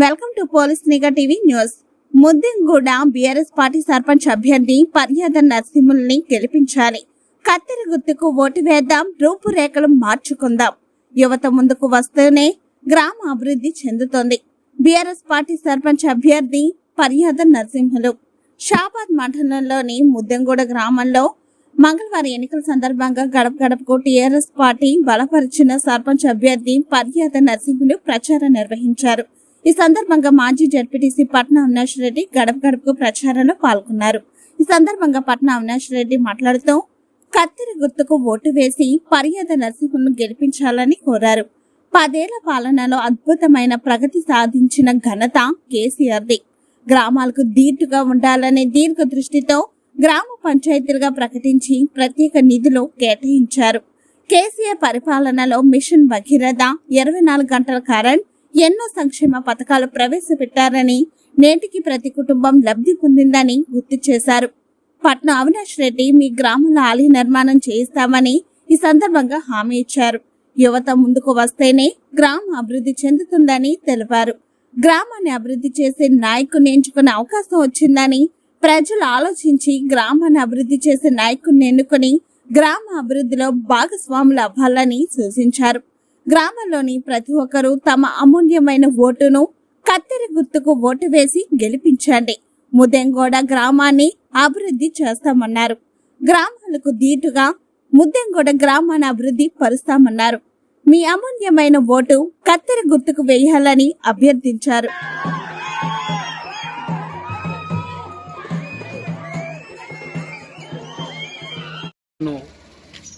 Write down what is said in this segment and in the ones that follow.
Welcome to police Nigha TV news. Muddenguda BRS party sarpanch అభ్యర్థి పర్యాద నరసింహుల్ని గెలిపించాలి. కత్తెర గుర్తుకు ఓటు వేద్దాం, రూపురేఖలు మార్చుకుందాం. యువత ముందుకు వస్తేనే గ్రామ అభివృద్ధి చెందుతోంది. బీఆర్ఎస్ పార్టీ సర్పంచ్ అభ్యర్థి పర్యాద నరసింహులు షాబాద్ మండలంలోని ముద్దెంగూడ గ్రామంలో మంగళవారం ఎన్నికల సందర్భంగా గడప గడపకు టీఆర్ఎస్ పార్టీ బలపరిచిన సర్పంచ్ అభ్యర్థి పర్యాద నరసింహులు ప్రచారం నిర్వహించారు. ఈ సందర్భంగా మాజీ జడ్పీటీసీ పట్నం అవినాష్ రెడ్డి గడప గడపకు ప్రచారంలో పాల్గొన్నారు. ఈ సందర్భంగా పట్నం అవినాష్ రెడ్డి మాట్లాడుతూ కత్తెర గుర్తుకు ఓటు వేసి పర్యాద నరసింహులను గెలిపించాలని కోరారు. 10 ఏళ్ల పాలనలో అద్భుతమైన ప్రగతి సాధించిన ఘనత కేసీఆర్ది. గ్రామాలకు దీటుగా ఉండాలనే దీర్ఘ దృష్టితో గ్రామ పంచాయతీలుగా ప్రకటించి ప్రత్యేక నిధులు కేటాయించారు. కేసీఆర్ పరిపాలనలో మిషన్ భగీరథ, 24 గంటల కరెంట్, ఎన్నో సంక్షేమ పథకాలు ప్రవేశపెట్టారని, నేటికి ప్రతి కుటుంబం లబ్ధి పొందిందని గుర్తు చేశారు. పట్నం అవినాష్ రెడ్డి మీ గ్రామంలో ఆలయ నిర్మాణం చేయిస్తామని ఈ సందర్భంగా హామీ ఇచ్చారు. యువత ముందుకు వస్తేనే గ్రామం అభివృద్ధి చెందుతుందని తెలిపారు. గ్రామాన్ని అభివృద్ధి చేసే నాయకుడిని ఎంచుకునే అవకాశం వచ్చిందని, ప్రజలు ఆలోచించి గ్రామాన్ని అభివృద్ధి చేసే నాయకుడిని ఎన్నుకుని గ్రామ అభివృద్ధిలో భాగస్వాములు అవ్వాలని సూచించారు. గ్రామంలోని ప్రతి ఒక్కరూ తమ అమూల్యమైన ఓటును కత్తెర గుర్తుకు ఓటు వేసి గెలిపించండి. ముద్దెంగూడ గ్రామాన్ని అభివృద్ధి చేస్తామన్నారు. గ్రామాలకు దీటుగా ముద్దెంగూడ గ్రామాన్ని అభివృద్ధి పరుస్తామన్నారు. మీ అమూల్యమైన ఓటు కత్తెర గుర్తుకు వేయాలని అభ్యర్థించారు.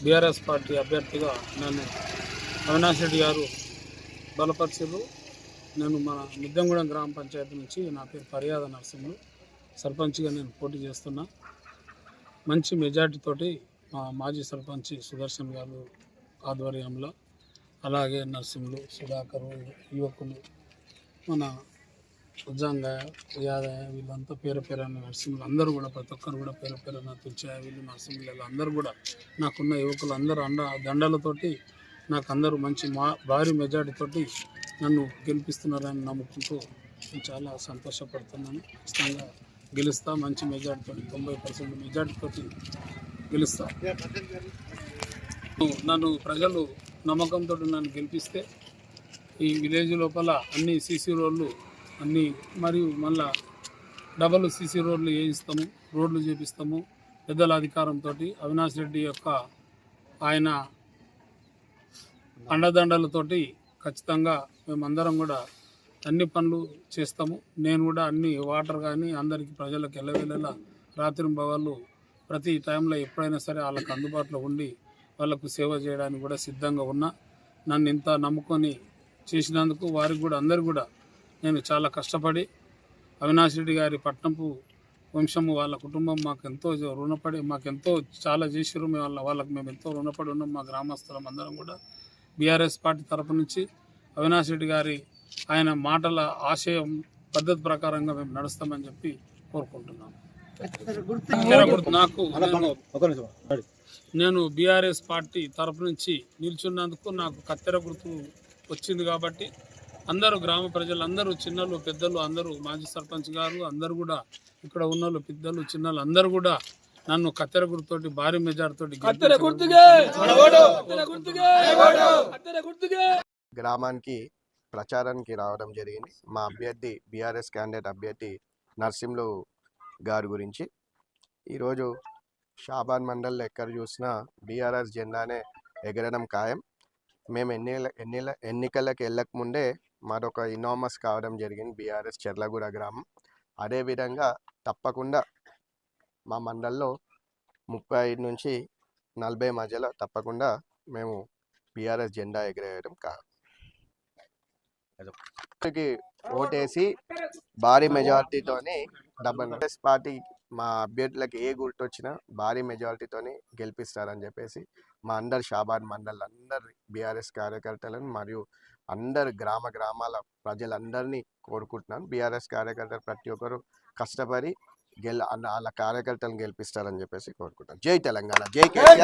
బీఆర్ఎస్ పార్టీ అభ్యర్థిగా నన్ను అవినాష్ రెడ్డి గారు బలపరిచారు. నేను మన ముద్దెంగూడెం గ్రామ పంచాయతీ నుంచి, నా పేరు పర్యాద నరసింహులు, సర్పంచ్గా నేను పోటీ చేస్తున్నా. మంచి మెజార్టీతోటి మా మాజీ సర్పంచ్ సుదర్శన్ గారు ఆధ్వర్యంలో, అలాగే నరసింహులు, సుధాకరు, యువకులు, మన ఉజ్జంగ యాదయ్య, వీళ్ళంతా పేరు నరసింహులు అందరూ కూడా, ప్రతి ఒక్కరు కూడా పేరు తుల్చాయ, వీళ్ళు నరసింహులు అందరూ కూడా, నాకున్న యువకులు అందరూ దండలతోటి నాకు అందరూ మంచి భారీ మెజార్టీతోటి నన్ను గెలిపిస్తున్నారని నమ్ముకుంటూ నేను చాలా సంతోషపడుతున్నాను. ఖచ్చితంగా గెలుస్తా, మంచి మెజార్టీతోటి 90% మెజార్టీతోటి గెలుస్తా. నన్ను ప్రజలు నమ్మకంతో నన్ను గెలిపిస్తే ఈ విలేజ్ లోపల అన్ని సీసీ రోడ్లు అన్నీ, మరియు మళ్ళా డబల్ సీసీ రోడ్లు వేయిస్తాము, రోడ్లు చేపిస్తాము. పెద్దల అధికారంతో అవినాష్ రెడ్డి యొక్క ఆయన అండదండలతోటి ఖచ్చితంగా మేమందరం కూడా అన్ని పనులు చేస్తాము. నేను కూడా అన్ని వాటర్ కానీ అందరికీ ప్రజలకు ఎల్లవేళలా రాత్రి పగళ్ళు ప్రతి టైంలో ఎప్పుడైనా సరే వాళ్ళకు అందుబాటులో ఉండి వాళ్ళకు సేవ చేయడానికి కూడా సిద్ధంగా ఉన్నా. నన్ను ఇంత నమ్ముకొని చేసినందుకు వారికి కూడా అందరికి కూడా నేను చాలా కష్టపడి, అవినాష్ రెడ్డి గారి పట్నంపు వంశము, వాళ్ళ కుటుంబం మాకెంతో రుణపడి, మాకెంతో చాలా చేసిరు. వాళ్ళకి మేము ఎంతో రుణపడి ఉన్నాం. మా గ్రామస్తులం అందరం కూడా బీఆర్ఎస్ పార్టీ తరపు నుంచి అవినాష్ రెడ్డి గారి ఆయన మాటల ఆశయం పద్ధతి ప్రకారంగా మేము నడుస్తామని చెప్పి కోరుకుంటున్నాము. నేను బీఆర్ఎస్ పార్టీ తరపు నుంచి నిల్చున్నందుకు నాకు కత్తెర గుర్తు వచ్చింది కాబట్టి అందరూ గ్రామ ప్రజలు అందరూ, చిన్నలు పెద్దలు అందరూ, మాజీ సర్పంచ్ గారు అందరూ కూడా, ఇక్కడ ఉన్న పెద్దలు చిన్నలు అందరూ కూడా నన్ను కత్తెర గుర్తుతోటి భారీ మెజార్టీతోటి గ్రామానికి ప్రచారానికి రావడం జరిగింది. మా అభ్యర్థి బీఆర్ఎస్ క్యాండిడేట్ అభ్యర్థి నరసింహులు గారి గురించి. ఈరోజు షాబాద్ మండల్లో ఎక్కడ చూసినా బీఆర్ఎస్ జెండానే ఎగరడం ఖాయం. మేము ఎన్నికలకు వెళ్ళకముందే మరొక ఇనామస్ కావడం జరిగింది బీఆర్ఎస్ చెర్లగూడ గ్రామం. అదేవిధంగా తప్పకుండా మా మండల్లో 35 నుంచి 40 మధ్యలో తప్పకుండా మేము బీఆర్ఎస్ జెండా ఎగరేయడం కాదు. ఓటేసి భారీ మెజారిటీతోని బీఆర్ఎస్ పార్టీ మా అభ్యర్థులకు ఏ గుర్తు వచ్చినా భారీ మెజారిటీతోని గెలిపిస్తారని చెప్పేసి మా అందరు షాబాద్ మండల్ అందరు బీఆర్ఎస్ కార్యకర్తలను మరియు అందరు గ్రామాల ప్రజలందరినీ కోరుకుంటున్నాను. బీఆర్ఎస్ కార్యకర్తలు ప్రతి ఒక్కరు కష్టపడి వాళ్ళ కార్యకర్తలను గెలిపిస్తారని చెప్పేసి కోరుకుంటాను. జై తెలంగాణ, జై కేసీఆర్.